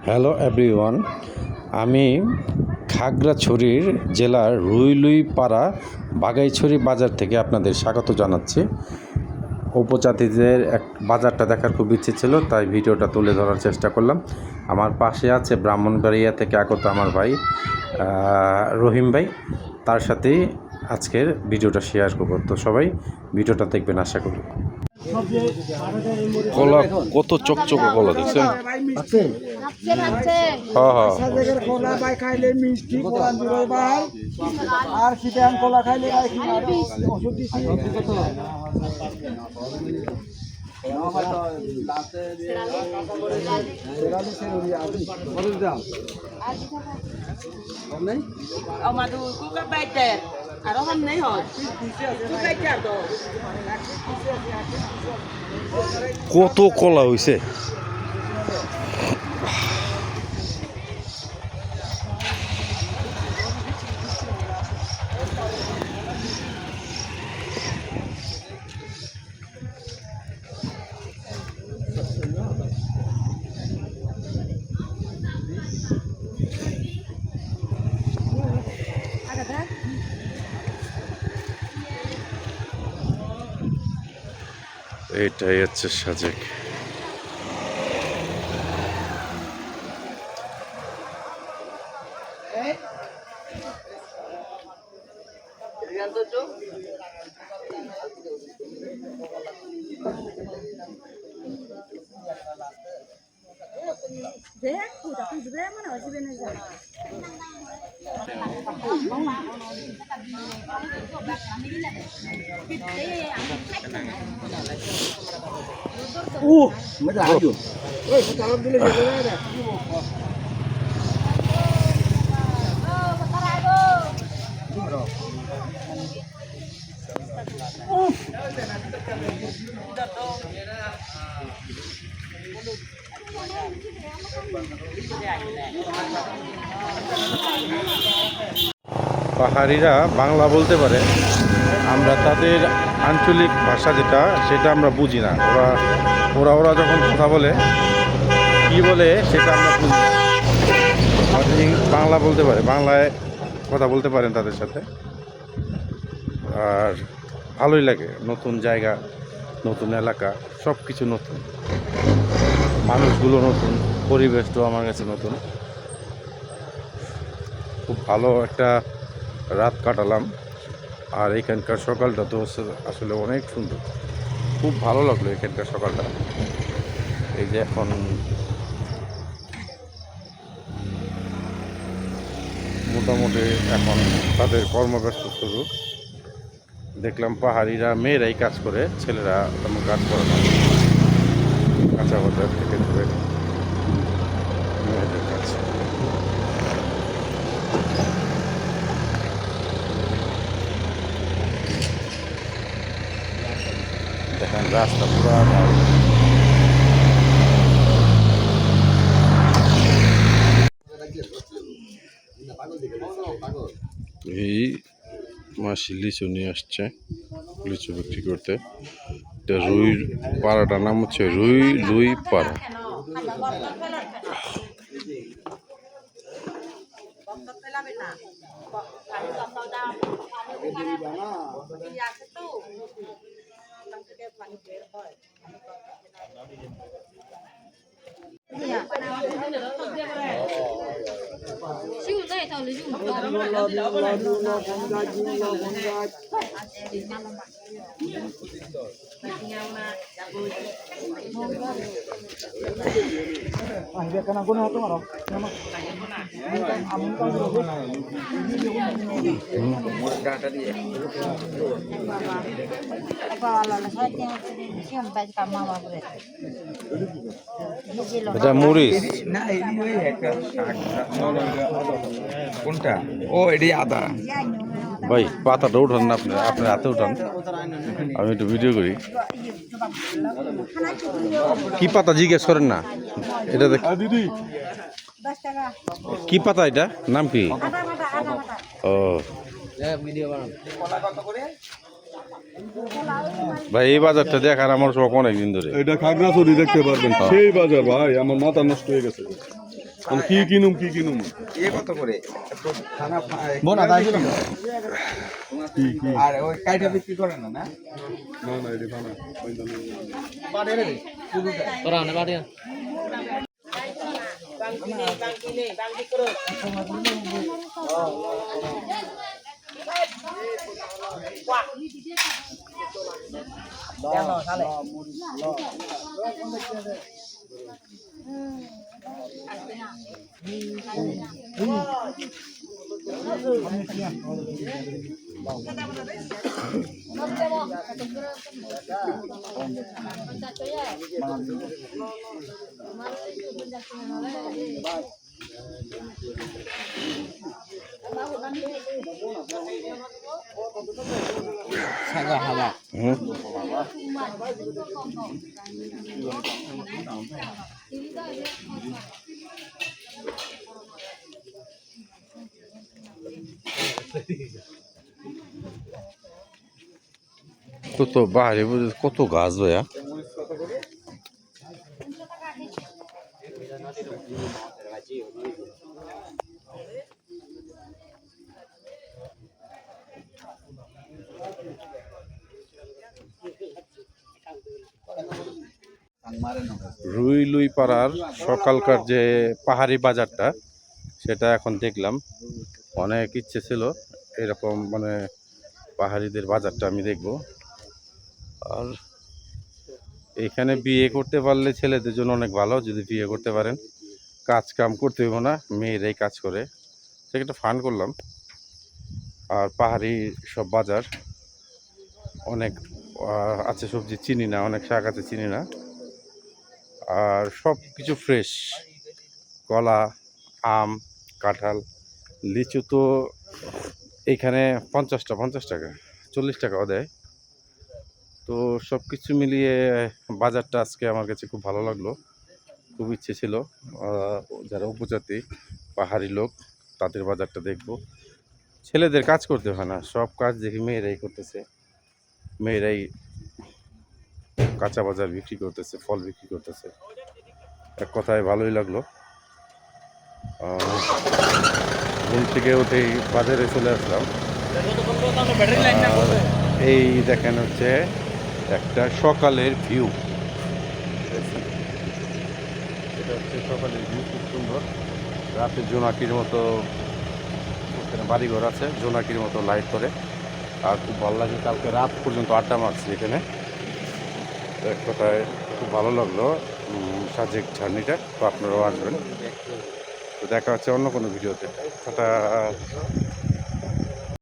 Hello everyone, আমি খাগড়াছড়ির জেলার রুইলুইপাড়া বাগাইছড়ি বাজার থেকে আপনাদের স্বাগত জানাচ্ছি। উপজাতিদের এক বাজারটা দেখার খুব ইচ্ছে ছিল, তাই ভিডিওটা তুলে ধরার চেষ্টা করলাম। আমার পাশে আছে ব্রাহ্মণবাড়িয়া থেকে আগত আমার ভাই রহিম ভাই, তার সাথেই আজকের ভিডিওটা শেয়ার করব। তো সবাই ভিডিওটা দেখবেন আশা করি। কলা কত চকচকে কলা দেখছেন? কত কলা হইছে। এটাই হচ্ছে সাজেক। পাহাড়িরা বাংলা বলতে পারে, আমরা তাদের আঞ্চলিক ভাষা সেটা আমরা বুঝি না। ওরা যখন কথা বলে কি বলে সেটা আমরা বুঝি না। বাংলা বলতে পারে, বাংলায় কথা বলতে পারেন তাদের সাথে, আর ভালোই লাগে। নতুন জায়গা, নতুন এলাকা, সব কিছু নতুন, মানুষগুলো নতুন, পরিবেশটাও আমার কাছে নতুন। খুব ভালো একটা রাত কাটালাম, আর এখানকার সকালটা তো আসলে অনেক সুন্দর। খুব ভালো লাগলো এখানকার সকালটা। এই যে এখন মোটামুটি এখন তাদের কর্মব্যস্ত শুরু। দেখলাম পাহাড়িরা মেয়েরাই কাজ করে, ছেলেরা তেমন কাজ করে না। কাঁচা বাজার থেকে ধরে মেয়েদের কাজ। দেখেন রাস্তা পুরা এই মাসি লিচু নিয়ে আসছে, লিচু বিক্রি করতে। এটা রুই পাড়াটার নাম হচ্ছে রুইলুইপাড়া। এটা মরিচ কোনটা? ও এটি আদা। ভাই পাতাটা উঠান না, আপনার হাতে উঠান, আমি একটু ভিডিও করি। কি পাতা জিজ্ঞেস করেন না, এটা দিদি কি পাতা, এটা নাম কি? ও ভাই, এই বাজারটা দেখার আমার শখ অনেক দিন ধরে। এটা খাগড়াছড়ি দেখতে পারবেন, সেই বাজার ভাই, আমার মাথা নষ্ট হয়ে গেছে। কি কিনুম কি কিনুম ইয়ে কত করে খানা বোনা তাই ছিল কি কি আর ওই কাইটা বিক্রি করে না না না না এটা খানা তোরা না বাড়ি হুম কত বাহারে কত গাছ ভাইয়া রুইলুই পাড়ার সকালকার যে পাহাড়ি বাজারটা সেটা এখন দেখলাম অনেক ইচ্ছে ছিল এরকম মানে পাহাড়িদের বাজারটা আমি দেখব আর এখানে বিয়ে করতে পারলে ছেলেদের জন্য অনেক ভালো যদি বিয়ে করতে পারেন কাজ কাম করতে হইব না মেয়েরাই কাজ করে সেটা ফান করলাম আর পাহাড়ি সব বাজার অনেক আছে সবজি চিনি না অনেক শাক আছে চিনি না আর সব কিছু ফ্রেশ কলা আম কাঁঠাল লিচু তো এইখানে 50 টাকা 40 টাকাও দেয় তো সব কিছু মিলিয়ে বাজারটা আজকে আমার কাছে খুব ভালো লাগলো খুব ইচ্ছে ছিল যারা উপজাতি পাহাড়ি লোক তাদের বাজারটা দেখব ছেলেদের কাজ করতে হয় না সব কাজ দেখি মেয়েরাই করতেছে মেয়েরাই কাঁচা বাজার বিক্রি করতেছে ফল বিক্রি করতেছে এক কথায় ভালোই লাগলো ঘুম থেকে উঠেই বাজারে চলে আসলাম এই দেখেন হচ্ছে একটা সকালের ভিউ এটা হচ্ছে সকালের ভিউ খুব সুন্দর রাতে জোনাকির মতো এখানে বাড়িঘর আছে জোনাকির মতো লাইট করে আর খুব ভালো লাগে কালকে রাত পর্যন্ত আড্ডা মারছি এখানে এক কথায় খুব ভালো লাগলো সাজেক জার্নিটা তো আপনারাও আসবেন তো দেখা হচ্ছে অন্য কোনো ভিডিওতে টাটা